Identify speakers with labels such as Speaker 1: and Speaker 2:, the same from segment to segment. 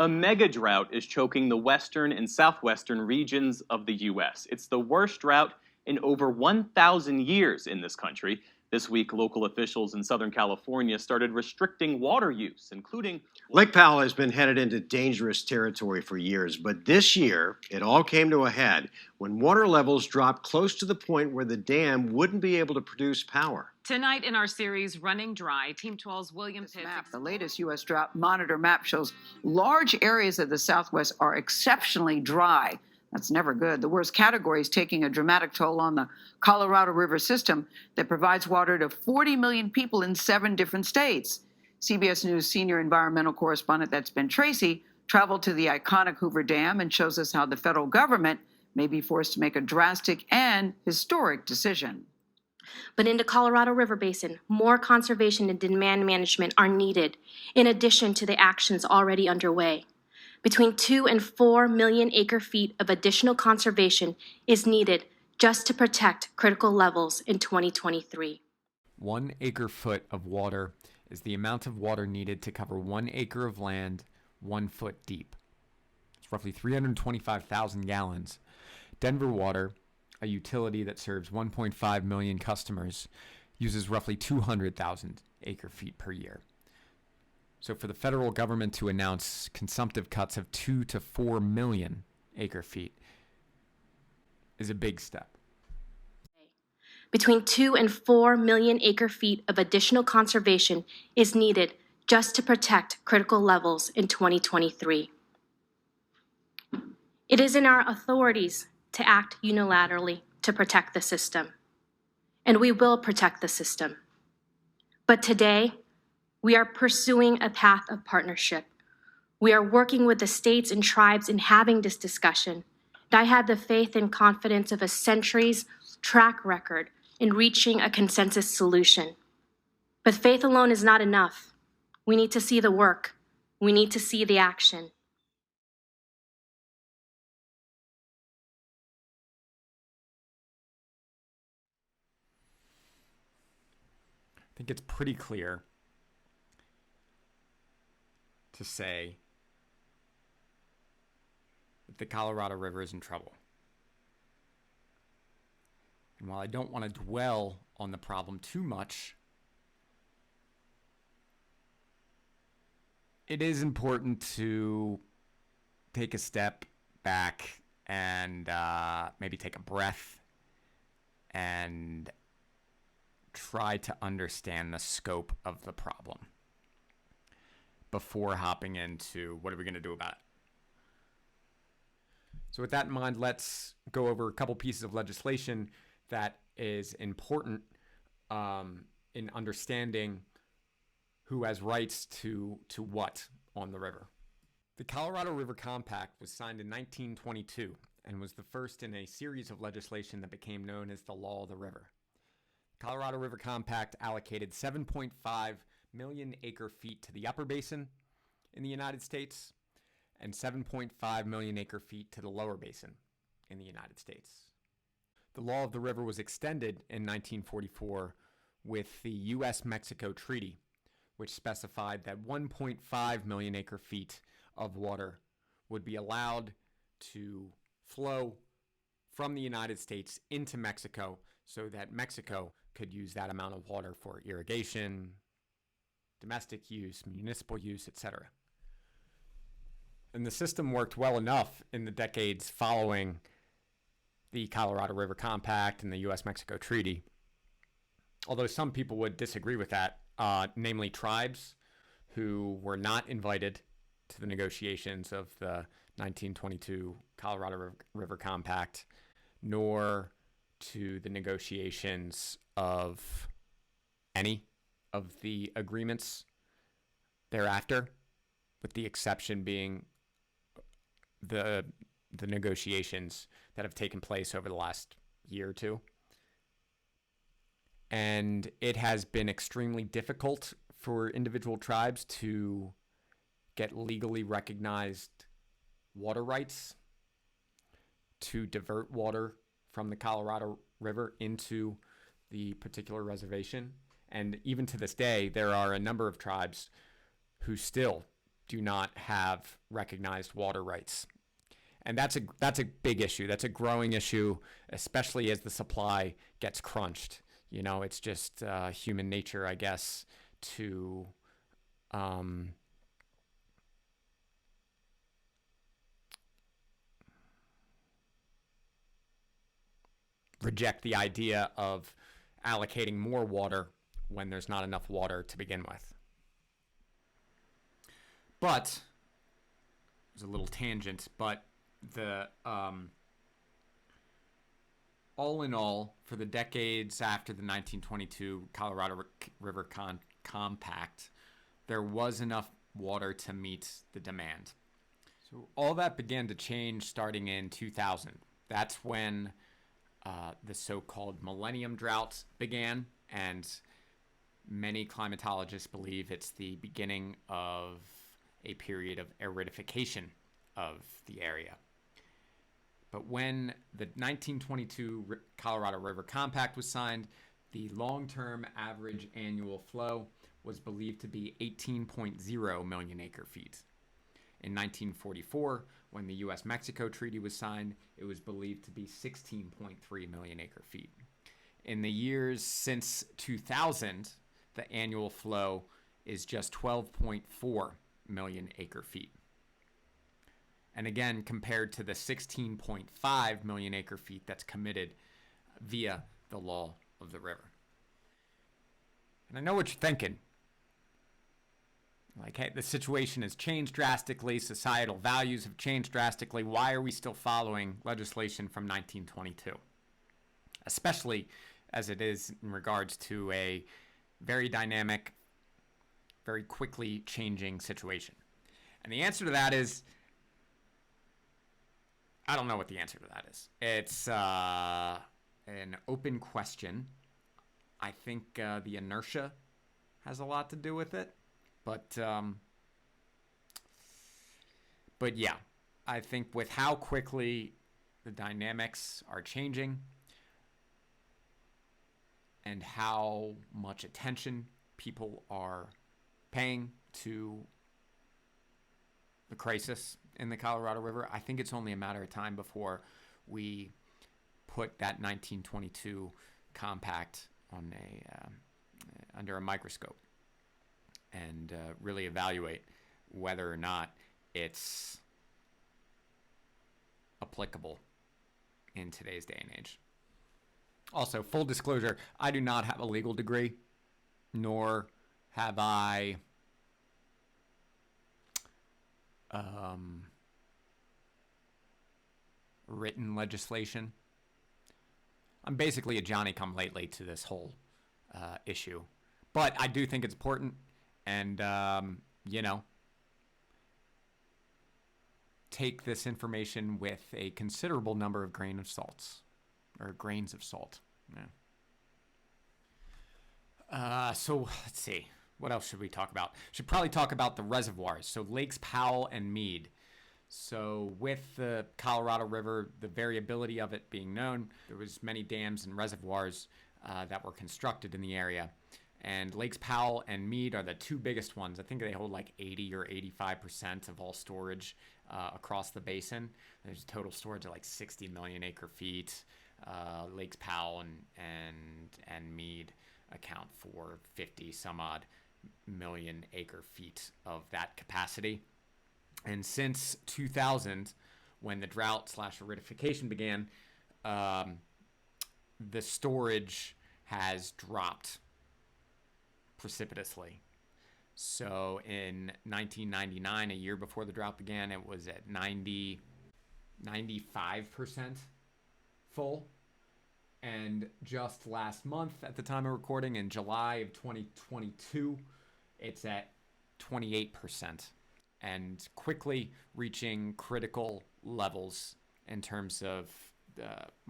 Speaker 1: A mega drought is choking the western and southwestern regions of the U.S. It's the worst drought in over 1,000 years in this country. This week, local officials in Southern California started restricting water use, including...
Speaker 2: Lake Powell has been headed into dangerous territory for years, but this year, it all came to a head when water levels dropped close to the point where the dam wouldn't be able to produce power.
Speaker 3: Tonight in our series, Running Dry, Team 12's William Pitts.
Speaker 4: The latest U.S. Drought Monitor map shows large areas of the Southwest are exceptionally dry. That's never good. The worst category is taking a dramatic toll on the Colorado River system that provides water to 40 million people in 7 different states. CBS News senior environmental correspondent, that's Ben Tracy, traveled to the iconic Hoover Dam and shows us how the federal government may be forced to make a drastic and historic decision.
Speaker 5: But in the Colorado River Basin, more conservation and demand management are needed, in addition to the actions already underway. Between 2 and 4 million acre-feet of additional conservation is needed just to protect critical levels in 2023.
Speaker 6: 1 acre-foot of water is the amount of water needed to cover 1 acre of land 1 foot deep. It's roughly 325,000 gallons. Denver Water, a utility that serves 1.5 million customers, uses roughly 200,000 acre-feet per year. So for the federal government to announce consumptive cuts of 2 to 4 million acre-feet is a big step.
Speaker 5: Between 2 and 4 million acre-feet of additional conservation is needed just to protect critical levels in 2023. It is in our authorities to act unilaterally to protect the system, and we will protect the system. But today, we are pursuing a path of partnership. We are working with the states and tribes in having this discussion. And I have the faith and confidence of a century's track record in reaching a consensus solution. But faith alone is not enough. We need to see the work. We need to see the action.
Speaker 6: I think it's pretty clear to say that the Colorado River is in trouble. And while I don't want to dwell on the problem too much, it is important to take a step back and maybe take a breath and try to understand the scope of the problem before hopping into what are we going to do about it. So with that in mind, let's go over a couple pieces of legislation that is important in understanding who has rights to what on the river. The Colorado River Compact was signed in 1922 and was the first in a series of legislation that became known as the Law of the River. The Colorado River Compact allocated 7.5 million acre-feet to the Upper Basin in the United States and 7.5 million acre-feet to the Lower Basin in the United States. The Law of the River was extended in 1944 with the U.S.-Mexico Treaty, which specified that 1.5 million acre-feet of water would be allowed to flow from the United States into Mexico so that Mexico could use that amount of water for irrigation, domestic use, municipal use, etc. And the system worked well enough in the decades following the Colorado River Compact and the U.S.-Mexico Treaty, although some people would disagree with that, namely tribes who were not invited to the negotiations of the 1922 Colorado River Compact, nor to the negotiations of any of the agreements thereafter, with the exception being the negotiations that have taken place over the last year or two. And it has been extremely difficult for individual tribes to get legally recognized water rights to divert water from the Colorado River into the particular reservation. And even to this day, there are a number of tribes who still do not have recognized water rights. And that's a big issue. That's a growing issue, especially as the supply gets crunched. You know, it's just human nature, I guess, to reject the idea of allocating more water when there's not enough water to begin with. But there's a little tangent, but the all in all, for the decades after the 1922 Colorado River Compact, there was enough water to meet the demand. So all that began to change starting in 2000. That's when the so-called millennium drought began, and many climatologists believe it's the beginning of a period of aridification of the area. But when the 1922 Colorado River Compact was signed, the long-term average annual flow was believed to be 18.0 million acre feet. In 1944, when the U.S.-Mexico Treaty was signed, it was believed to be 16.3 million acre feet. In the years since 2000, the annual flow is just 12.4 million acre feet. And again, compared to the 16.5 million acre feet that's committed via the law of the river. And I know what you're thinking. Like, hey, the situation has changed drastically. Societal values have changed drastically. Why are we still following legislation from 1922? Especially as it is in regards to a very dynamic, very quickly changing situation. And the answer to that is, I don't know what the answer to that is. It's an open question. I think the inertia has a lot to do with it. But yeah, I think with how quickly the dynamics are changing and how much attention people are paying to the crisis in the Colorado River, I think it's only a matter of time before we put that 1922 compact on under a microscope and really evaluate whether or not it's applicable in today's day and age. Also, full disclosure, I do not have a legal degree, nor have I written legislation. I'm basically a Johnny-come-lately to this whole issue. But I do think it's important. And, take this information with a considerable number of grains of salt. Yeah. So let's see. What else should we talk about? Should probably talk about the reservoirs. So Lakes Powell and Mead. So with the Colorado River, the variability of it being known, there was many dams and reservoirs that were constructed in the area. And Lakes Powell and Mead are the two biggest ones. I think they hold like 80 or 85% of all storage across the basin. There's total storage of like 60 million acre feet. Lakes Powell and Mead account for 50 some odd million acre feet of that capacity. And since 2000, when the drought / aridification began, the storage has dropped precipitously. So in 1999, a year before the drought began, it was at 95% full. And just last month, at the time of recording, in July of 2022, it's at 28%. And quickly reaching critical levels in terms of,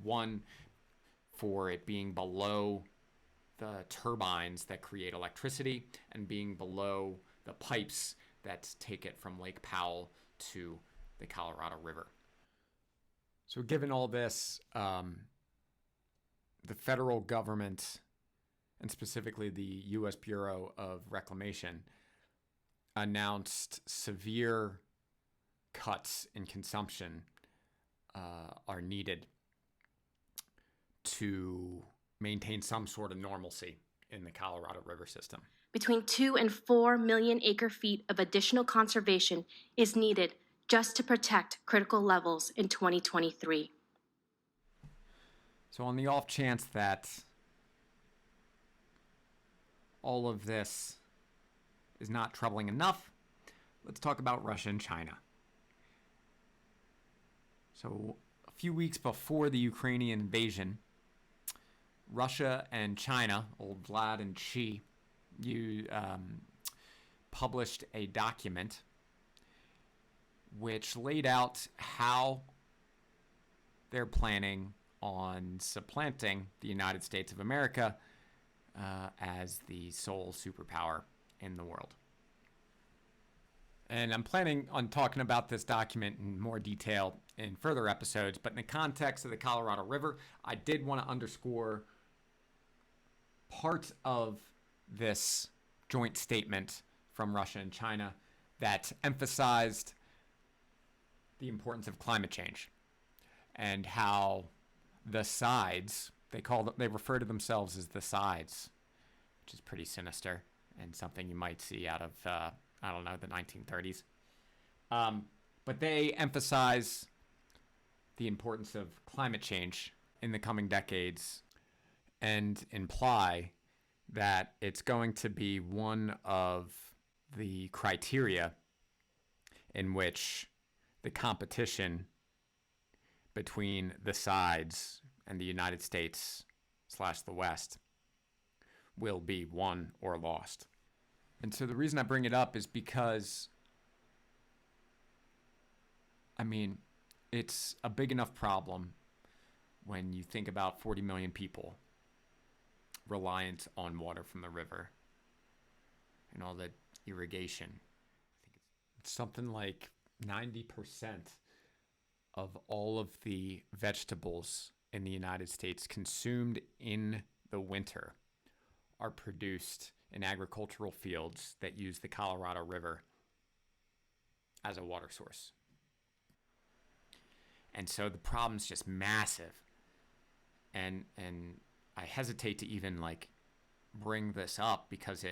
Speaker 6: one, for it being below the turbines that create electricity and being below the pipes that take it from Lake Powell to the Colorado River. So given all this, the federal government, and specifically the U.S. Bureau of Reclamation, announced severe cuts in consumption are needed to maintain some sort of normalcy in the Colorado River system.
Speaker 5: Between 2 and 4 million acre feet of additional conservation is needed just to protect critical levels in 2023.
Speaker 6: So on the off chance that all of this is not troubling enough, let's talk about Russia and China. So a few weeks before the Ukrainian invasion, Russia and China, old Vlad and Xi, published a document which laid out how they're planning on supplanting the United States of America as the sole superpower in the world. And I'm planning on talking about this document in more detail in further episodes, but in the context of the Colorado River, I did want to underscore part of this joint statement from Russia and China that emphasized the importance of climate change and how the sides, they refer to themselves as the sides, which is pretty sinister and something you might see out of, the 1930s. But they emphasize the importance of climate change in the coming decades and imply that it's going to be one of the criteria in which the competition between the sides and the United States / the West will be won or lost. And so the reason I bring it up is because, it's a big enough problem when you think about 40 million people reliant on water from the river and all the irrigation. I think it's something like 90% of all of the vegetables in the United States consumed in the winter are produced in agricultural fields that use the Colorado River as a water source. And so the problem's just massive. And I hesitate to even bring this up because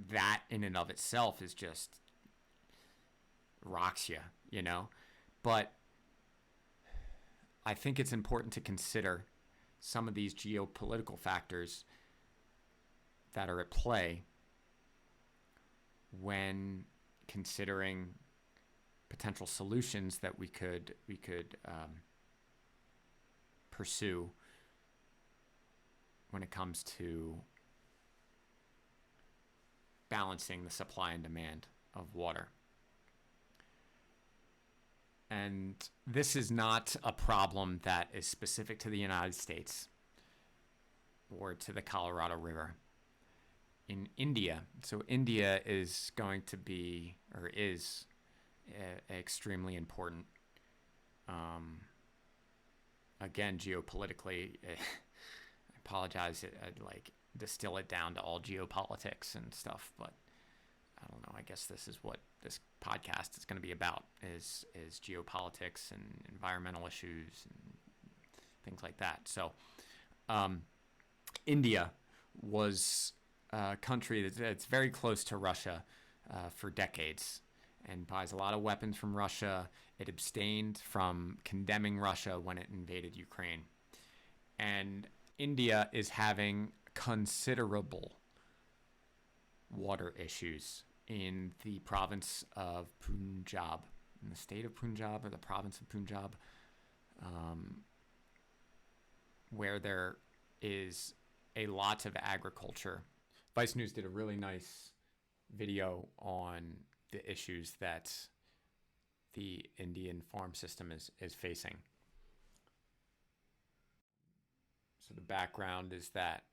Speaker 6: that in and of itself is just rocks you know? But I think it's important to consider some of these geopolitical factors that are at play when considering potential solutions that we could pursue when it comes to balancing the supply and demand of water. And this is not a problem that is specific to the United States or to the Colorado River. In India, so India is going to be, or is, extremely important. Again, geopolitically, I apologize, I'd distill it down to all geopolitics and stuff, but I don't know, I guess this is what this podcast is going to be about, is geopolitics and environmental issues and things like that. So India was a country that's very close to Russia for decades and buys a lot of weapons from Russia. It abstained from condemning Russia when it invaded Ukraine. And India is having considerable water issues in the province of Punjab, in the state of Punjab or the province of Punjab, where there is a lot of agriculture. Vice News did a really nice video on the issues that the Indian farm system is facing. So the background is that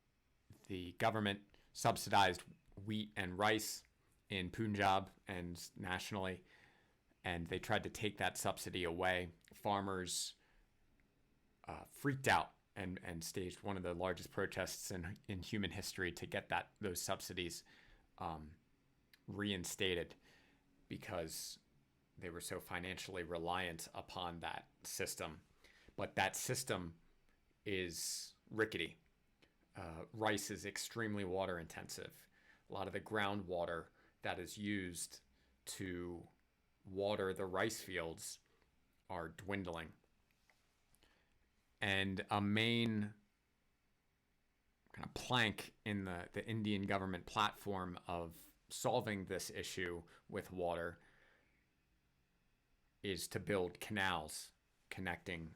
Speaker 6: the government subsidized wheat and rice in Punjab and nationally, and they tried to take that subsidy away. Farmers freaked out and staged one of the largest protests in human history to get those subsidies reinstated because they were so financially reliant upon that system. But that system is rickety. Rice is extremely water intensive. A lot of the groundwater that is used to water the rice fields are dwindling. And a main kind of plank in the Indian government platform of solving this issue with water is to build canals connecting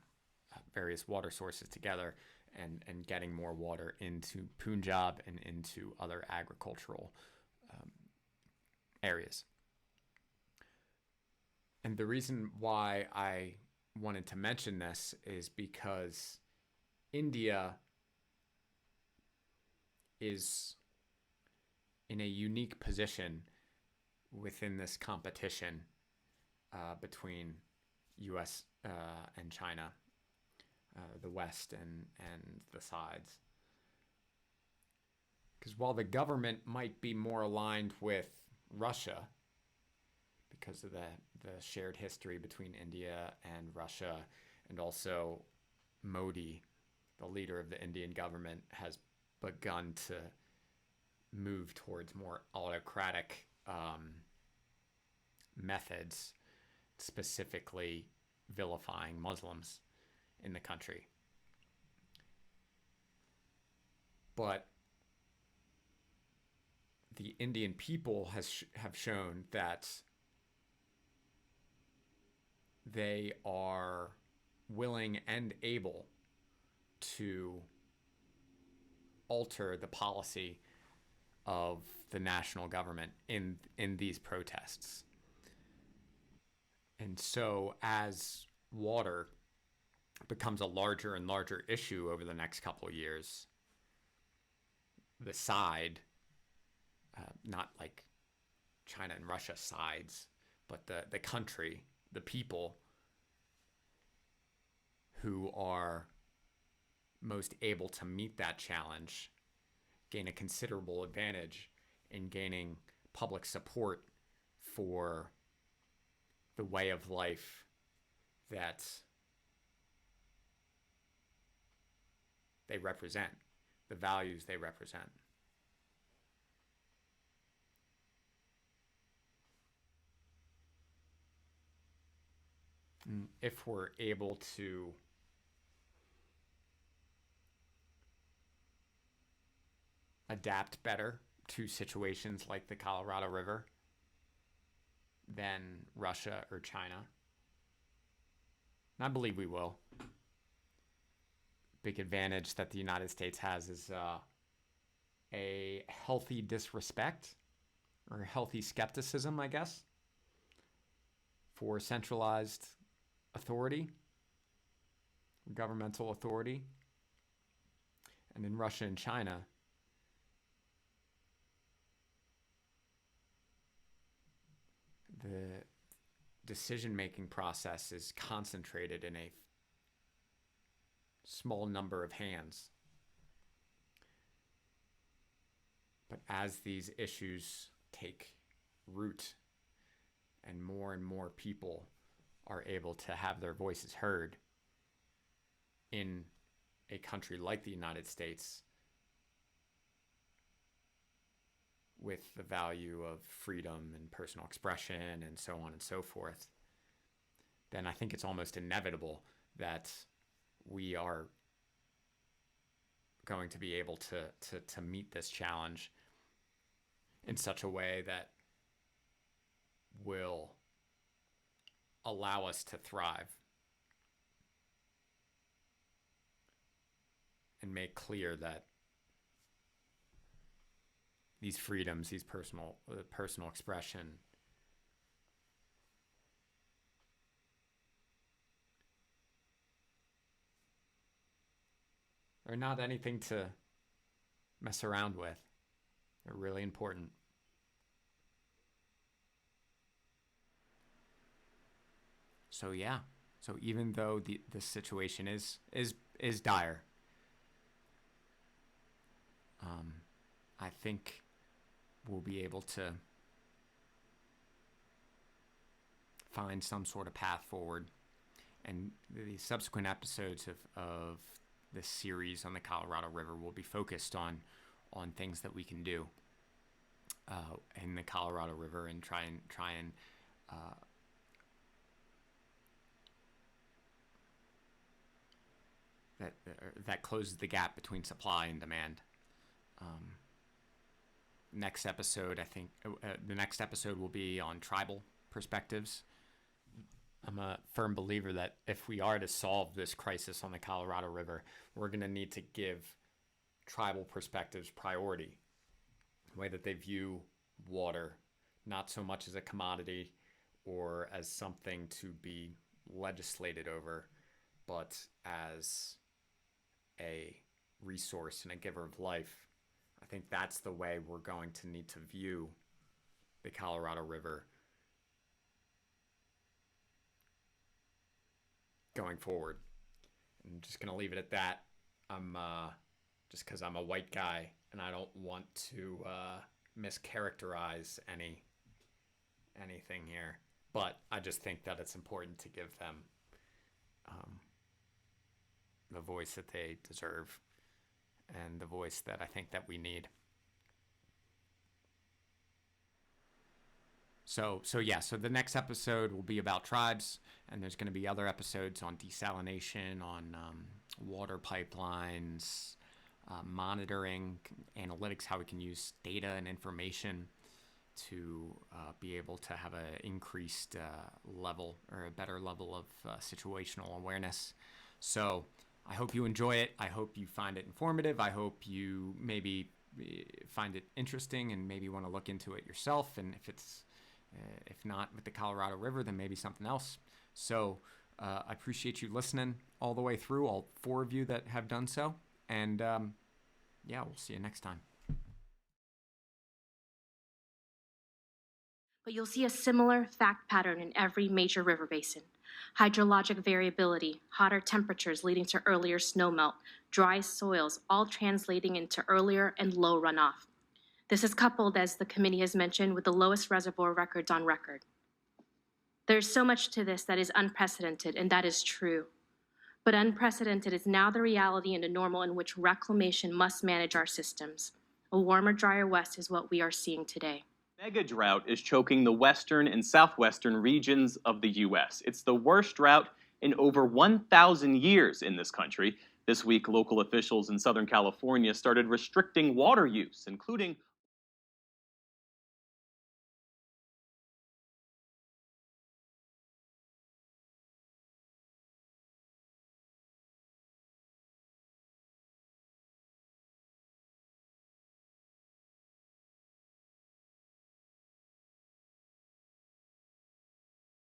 Speaker 6: various water sources together and getting more water into Punjab and into other agricultural areas. And the reason why I wanted to mention this is because India is in a unique position within this competition between U.S. And China, the West and the sides. Because while the government might be more aligned with Russia, because of the shared history between India and Russia, and also Modi, the leader of the Indian government, has begun to move towards more autocratic methods, specifically vilifying Muslims in the country. But the Indian people have shown that they are willing and able to alter the policy of the national government in these protests. And so as water becomes a larger and larger issue over the next couple of years, the side, not like China and Russia sides, but the country, the people who are most able to meet that challenge gain a considerable advantage in gaining public support for the way of life that they represent, the values they represent. And if we're able to adapt better to situations like the Colorado River than Russia or China, and I believe we will. Big advantage that the United States has is a healthy disrespect or healthy skepticism, I guess, for centralized authority, governmental authority. And in Russia and China, the decision-making process is concentrated in a small number of hands. But as these issues take root and more people are able to have their voices heard in a country like the United States, with the value of freedom and personal expression and so on and so forth, then I think it's almost inevitable that we are going to be able to meet this challenge in such a way that will allow us to thrive and make clear that these freedoms, these personal expression, are not anything to mess around with. They're really important. So yeah, so even though the situation is dire, I think we'll be able to find some sort of path forward. And the subsequent episodes of this series on the Colorado River will be focused on things that we can do in the Colorado River and try and that closes the gap between supply and demand. Next episode, I think the next episode will be on tribal perspectives. I'm a firm believer that if we are to solve this crisis on the Colorado River, we're going to need to give tribal perspectives priority. The way that they view water, not so much as a commodity or as something to be legislated over, but as a resource and a giver of life. I think that's the way we're going to need to view the Colorado River going forward. I'm just going to leave it at that. I'm just because I'm a white guy and I don't want to mischaracterize anything here, but I just think that it's important to give them the voice that they deserve and the voice that I think that we need. So the next episode will be about tribes, and there's going to be other episodes on desalination, on water pipelines, monitoring, analytics, how we can use data and information to be able to have an increased level or a better level of situational awareness. So I hope you enjoy it. I hope you find it informative. I hope you maybe find it interesting and maybe want to look into it yourself. And if not with the Colorado River, then maybe something else. So I appreciate you listening all the way through, all 4 of you that have done so. And we'll see you next time.
Speaker 5: But you'll see a similar fact pattern in every major river basin. Hydrologic variability, hotter temperatures leading to earlier snowmelt, dry soils, all translating into earlier and low runoff. This is coupled, as the committee has mentioned, with the lowest reservoir records on record. There's so much to this that is unprecedented, and that is true. But unprecedented is now the reality and a normal in which reclamation must manage our systems. A warmer, drier west is what we are seeing today.
Speaker 1: Mega drought is choking the western and southwestern regions of the U.S. It's the worst drought in over 1,000 years in this country. This week, local officials in Southern California started restricting water use, including